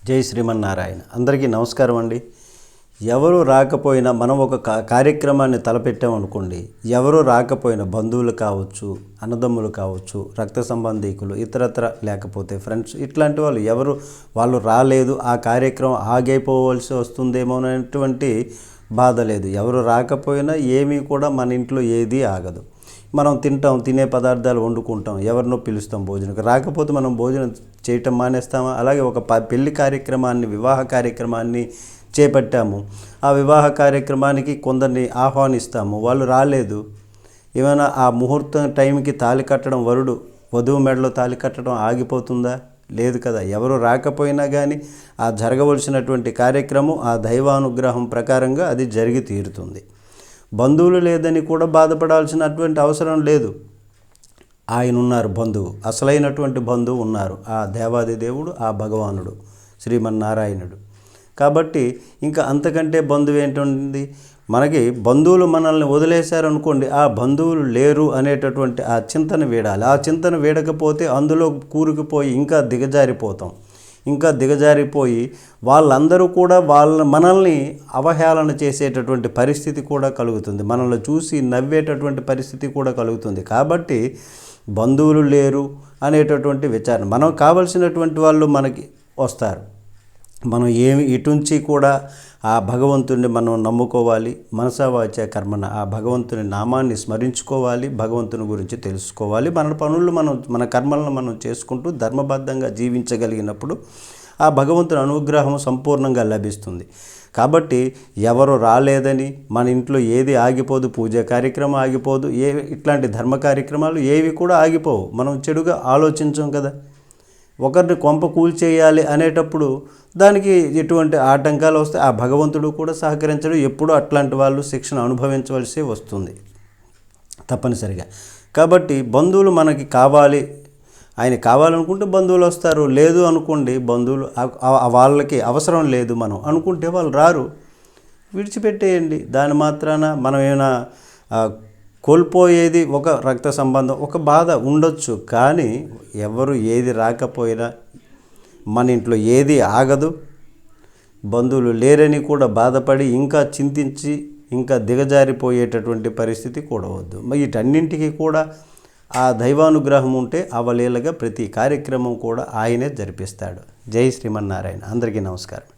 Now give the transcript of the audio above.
జై శ్రీమన్నారాయణ. అందరికీ నమస్కారం అండి. ఎవరు రాకపోయినా మనం ఒక కార్యక్రమాన్ని తలపెట్టామనుకోండి, ఎవరు రాకపోయినా బంధువులు కావచ్చు, అన్నదమ్ములు కావచ్చు, రక్త సంబంధీకులు, ఇతరత్ర లేకపోతే ఫ్రెండ్స్, ఇట్లాంటి వాళ్ళు రాలేదు, ఆ కార్యక్రమం ఆగిపోవలసి వస్తుందేమో అనేటువంటి బాధ లేదు. ఎవరు రాకపోయినా ఏమీ కూడా మన ఇంట్లో ఏదీ ఆగదు. మనం తినే పదార్థాలు వండుకుంటాం, ఎవరినో పిలుస్తాం భోజనం. రాకపోతే మనం భోజనం చేయటం మానేస్తామా? అలాగే ఒక పెళ్లి కార్యక్రమాన్ని, వివాహ కార్యక్రమాన్ని చేపట్టాము, ఆ వివాహ కార్యక్రమానికి కొందరిని ఆహ్వానిస్తాము, వాళ్ళు రాలేదు. ఏమైనా ఆ ముహూర్తం టైంకి తాళి కట్టడం, వధువు మెడలో తాళి కట్టడం ఆగిపోతుందా? లేదు కదా. ఎవరు రాకపోయినా కానీ ఆ జరగవలసినటువంటి కార్యక్రమం ఆ దైవానుగ్రహం ప్రకారంగా అది జరిగి తీరుతుంది. బంధువులు లేదని కూడా బాధపడాల్సినటువంటి అవసరం లేదు. ఆయన ఉన్నారు, బంధువు, అసలైనటువంటి బంధువు ఉన్నారు, ఆ దేవాది దేవుడు, ఆ భగవానుడు శ్రీమన్నారాయణుడు. కాబట్టి ఇంకా అంతకంటే బంధువు ఏంటుంది? మనకి బంధువులు మనల్ని వదిలేశారనుకోండి, ఆ బంధువులు లేరు అనేటటువంటి ఆ చింతన వీడాలి. ఆ చింతన వీడకపోతే అందులో కూరుకుపోయి ఇంకా దిగజారిపోయి వాళ్ళందరూ కూడా మనల్ని అవహేళన చేసేటటువంటి పరిస్థితి కూడా కలుగుతుంది. మనల్ని చూసి నవ్వేటటువంటి పరిస్థితి కూడా కలుగుతుంది. కాబట్టి బంధువులు లేరు అనేటటువంటి విచారణ, మనం కావలసినటువంటి వాళ్ళు మనకి వస్తారు. మనం ఇటుంచి కూడా ఆ భగవంతుడిని మనం నమ్ముకోవాలి. మనసా వాచా కర్మన ఆ భగవంతుని నామాన్ని స్మరించుకోవాలి, భగవంతుని గురించి తెలుసుకోవాలి. మన కర్మలను మనం చేసుకుంటూ ధర్మబద్ధంగా జీవించగలిగినప్పుడు ఆ భగవంతుని అనుగ్రహం సంపూర్ణంగా లభిస్తుంది. కాబట్టి ఎవరు రాలేదని మన ఇంట్లో ఏది ఆగిపోదు, పూజా కార్యక్రమం ఆగిపోదు, ఇట్లాంటి ధర్మ కార్యక్రమాలు ఏవి కూడా ఆగిపోవు. మనం చెడుగా ఆలోచించం కదా. ఒకరిని కొంప కూల్చేయాలి అనేటప్పుడు దానికి ఎటువంటి ఆటంకాలు వస్తే ఆ భగవంతుడు కూడా సహకరించడు. ఎప్పుడూ అట్లాంటి వాళ్ళు శిక్షణ అనుభవించవలసి వస్తుంది తప్పనిసరిగా. కాబట్టి బంధువులు మనకి కావాలి, ఆయన కావాలనుకుంటే బంధువులు వస్తారు. లేదు అనుకోండి, బంధువులు వాళ్ళకి అవసరం లేదు మనం అనుకుంటే వాళ్ళు రారు, విడిచిపెట్టేయండి. దాని మాత్రాన మనం ఏమైనా కోల్పోయేది ఒక రక్త సంబంధం, ఒక బాధ ఉండొచ్చు. కానీ ఎవరు ఏది రాకపోయినా మన ఇంట్లో ఏది ఆగదు. బంధువులు లేరని కూడా బాధపడి ఇంకా చింతించి ఇంకా దిగజారిపోయేటటువంటి పరిస్థితి కూడా వద్దు. వీటన్నింటికి కూడా ఆ దైవానుగ్రహం ఉంటే అవలీలగా ప్రతి కార్యక్రమం కూడా ఆయనే జరిపిస్తాడు. జై శ్రీమన్నారాయణ. అందరికీ నమస్కారం.